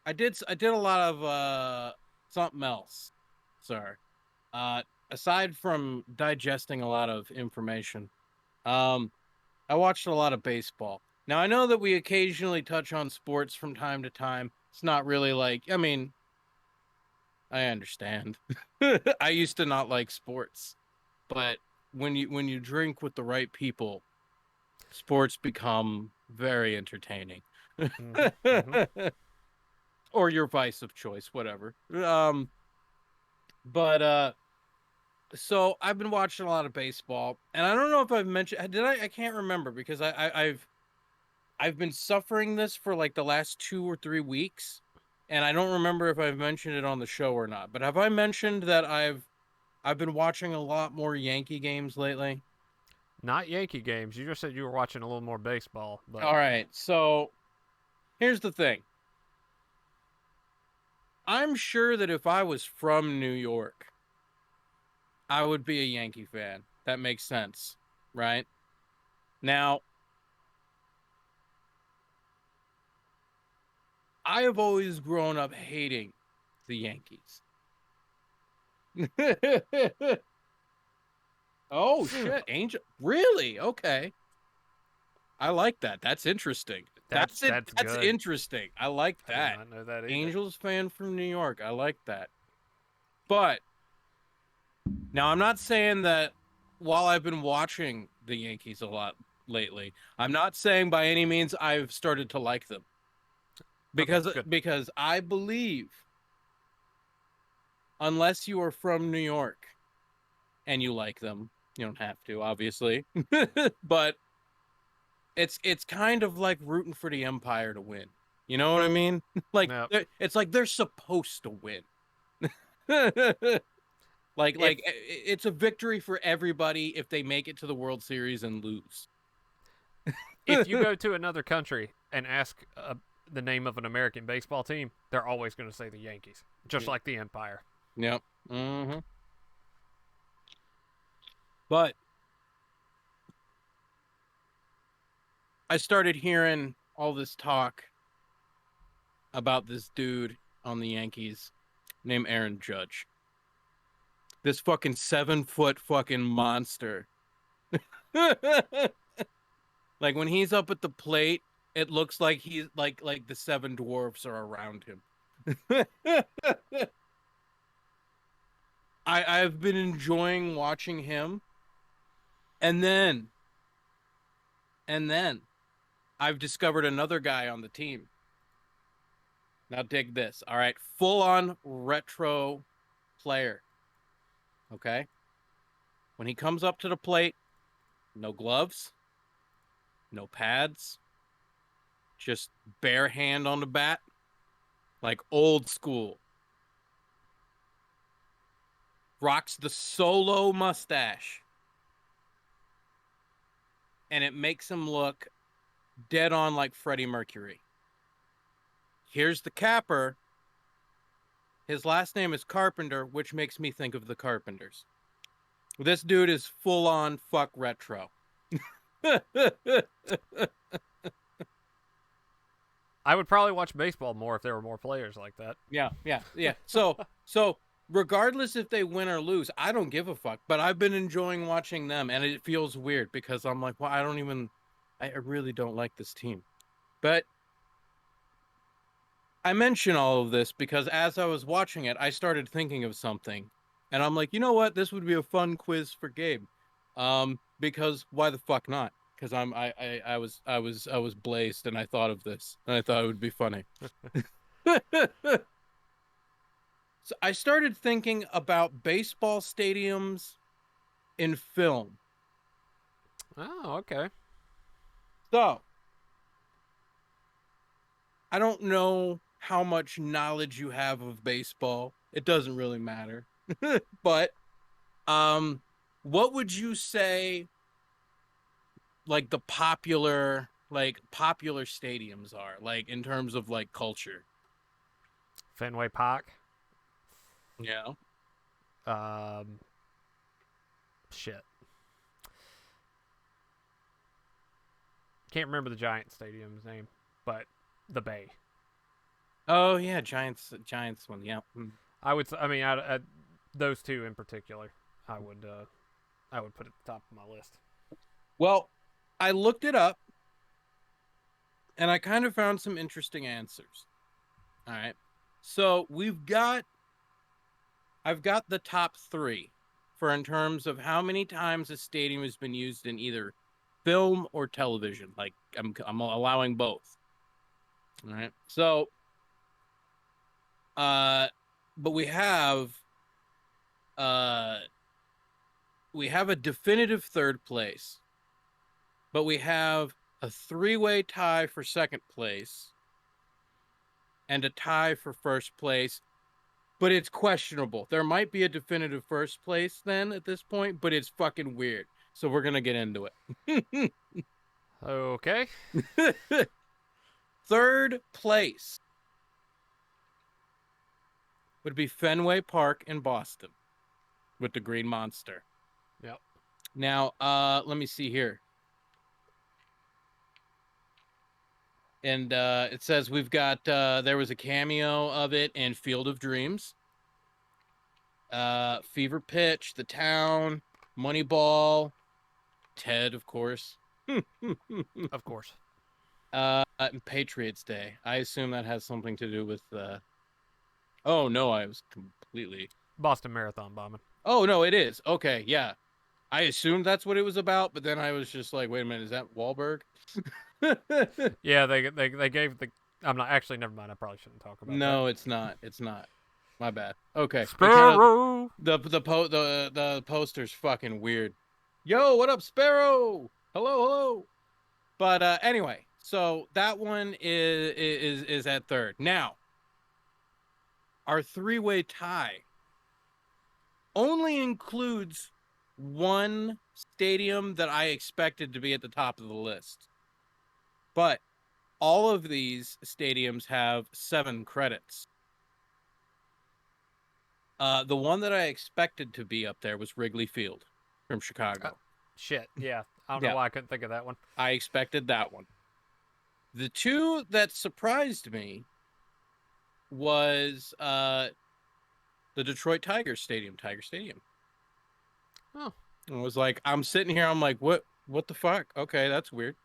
I did a lot of something else, sir. Uh, Aside from digesting a lot of information, um, I watched a lot of baseball. Now I know that we occasionally touch on sports from time to time. It's not really like, I mean, I understand. I used to not like sports, but when you drink with the right people, sports become very entertaining. Hmm. Hmm. Or your vice of choice, whatever. But so I've been watching a lot of baseball, and I don't know if I've mentioned. Did I? I can't remember because I've been suffering this for like the last 2 or 3 weeks, and I don't remember if I've mentioned it on the show or not. But have I mentioned that I've been watching a lot more Yankee games lately? Not Yankee games. You just said you were watching a little more baseball, but All right, so here's the thing. I'm sure that if I was from New York, I would be a Yankee fan. That makes sense, right? Now, I have always grown up hating the Yankees. Oh shit, Angel. Really? Okay. I like that. That's interesting. that's that's That's good. interesting. I like I did that. not know that either. Angels fan from New York. I like that. But now I'm not saying that while I've been watching the Yankees a lot lately, I'm not saying by any means I've started to like them. Okay, Because good. because I believe unless you are from New York and you like them, you don't have to, obviously. But it's kind of like rooting for the Empire to win. You know what I mean? Like Now, it's like they're supposed to win. if It's a victory for everybody if they make it to the World Series and lose. if you go to another country and ask the name of an American baseball team, they're always going to say the Yankees, just Yeah. like the Empire. Yep. Hmm. But I started hearing all this talk about this dude on the Yankees named Aaron Judge. This fucking 7 foot fucking monster. Like when he's up at the plate, it looks like he's like the seven dwarfs are around him. I've been enjoying watching him, and then I've discovered another guy on the team. Now dig this. All right, full on retro player. Okay, when he comes up to the plate, no gloves, no pads, just bare hand on the bat, like old school. Rocks the solo mustache, and it makes him look dead on like Freddie Mercury. Here's the capper. His last name is Carpenter, which makes me think of the Carpenters. This dude is full on fuck retro. I would probably watch baseball more if there were more players like that. Yeah, yeah, yeah. So regardless if they win or lose, I don't give a fuck. But I've been enjoying watching them, and it feels weird because I'm like, well, I really don't like this team. But I mention all of this because as I was watching it, I started thinking of something, and I'm like, you know what? This would be a fun quiz for Gabe. Because why the fuck not? Because I was blazed, and I thought of this, and I thought it would be funny. So I started thinking about baseball stadiums in film. Oh, okay. So I don't know how much knowledge you have of baseball. It doesn't really matter. But um, what would you say like the popular stadiums are like in terms of like culture? Fenway Park. Yeah. Um, shit. Can't remember the Giant Stadium's name, but the Bay. Oh yeah, Giants one. Yeah. I mean, those two in particular, I would put at the top of my list. Well, I looked it up and I kind of found some interesting answers. All right. So I've got the top three for in terms of how many times a stadium has been used in either film or television. Like I'm allowing both. All right. So, but uh, we have a definitive third place, but we have a three-way tie for second place and a tie for first place, but it's questionable. There might be a definitive first place then at this point, but it's fucking weird. So we're gonna get into it. Okay. Third place would be Fenway Park in Boston with the Green Monster. Yep. Now, let me see here. And it says we've got there was a cameo of it in Field of Dreams, Fever Pitch, The Town, Moneyball, Ted, of course. Of course. And Patriots Day. I assume that has something to do with oh no, I was completely Boston Marathon bombing. Oh no, it is. Okay, yeah. I assumed that's what it was about, but then I was just like, wait a minute, is that Wahlberg? Yeah, they gave the. I'm not actually. Never mind. I probably shouldn't talk about that. No, it's not. It's not. My bad. Okay. Sparrow. The poster's fucking weird. Yo, what up, Sparrow? Hello. But anyway, so that one is at third. Now, our three-way tie only includes one stadium that I expected to be at the top of the list. But all of these stadiums have 7 credits. The one that I expected to be up there was Wrigley Field from Chicago. Shit, yeah. I don't know why I couldn't think of that one. I expected that one. The two that surprised me was the Detroit Tigers Stadium, Tiger Stadium. Oh. It was like, I'm sitting here, I'm like, what the fuck? Okay, that's weird.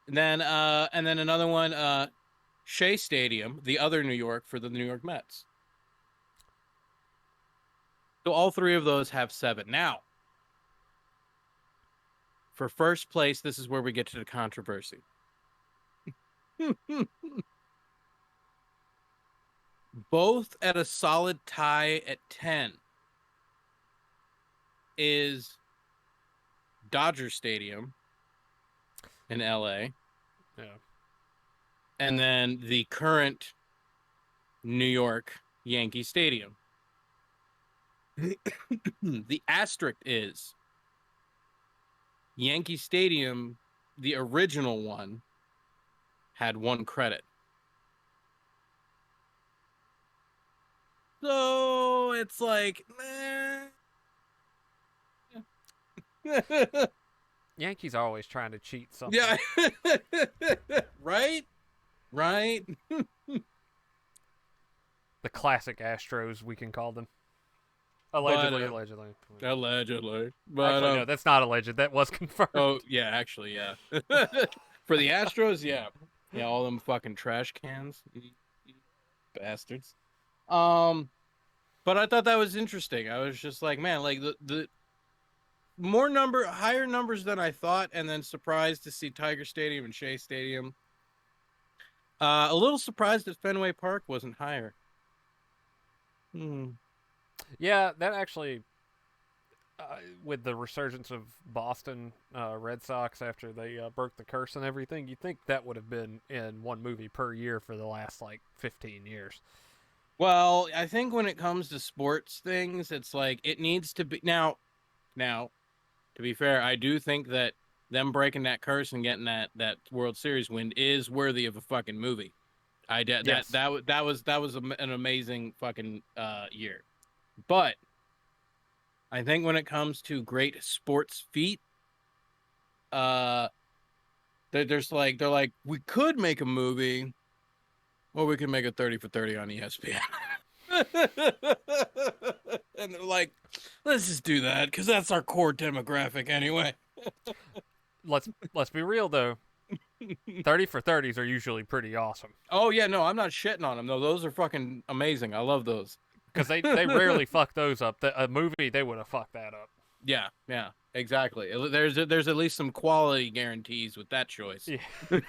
And then another one, Shea Stadium, the other New York for the New York Mets. So all three of those have 7. Now, for first place, this is where we get to the controversy. Both at a solid tie at 10 is Dodger Stadium in LA. Yeah. And then the current New York Yankee Stadium. The asterisk is Yankee Stadium, the original one, had 1 credit. So it's like, Yankees are always trying to cheat something. Yeah. Right? The classic Astros, we can call them. Allegedly. Allegedly. But, Actually, no, that's not alleged. That was confirmed. Oh, yeah, actually, yeah. For the Astros, yeah. Yeah, all them fucking trash cans. Bastards. But I thought that was interesting. I was just like, man, like the higher numbers than I thought, and then surprised to see Tiger Stadium and Shea Stadium. A little surprised that Fenway Park wasn't higher. Yeah, that actually, with the resurgence of Boston Red Sox after they broke the curse and everything, you'd think that would have been in one movie per year for the last, 15 years. Well, I think when it comes to sports things, it's like it needs to be... Now, to be fair, I do think that them breaking that curse and getting that World Series win is worthy of a fucking movie. Yes. That was an amazing fucking year. But I think when it comes to great sports feat, they're like, we could make a movie, Or we can make a 30 for 30 on ESPN. And they're like, let's just do that because that's our core demographic anyway. Let's be real though. 30 for 30s are usually pretty awesome Oh yeah, no, I'm not shitting on them though. Those are fucking amazing. I love those. because they rarely fuck those up. A movie they would have fucked that up. Yeah, yeah, exactly. There's at least some quality guarantees with that choice. Yeah.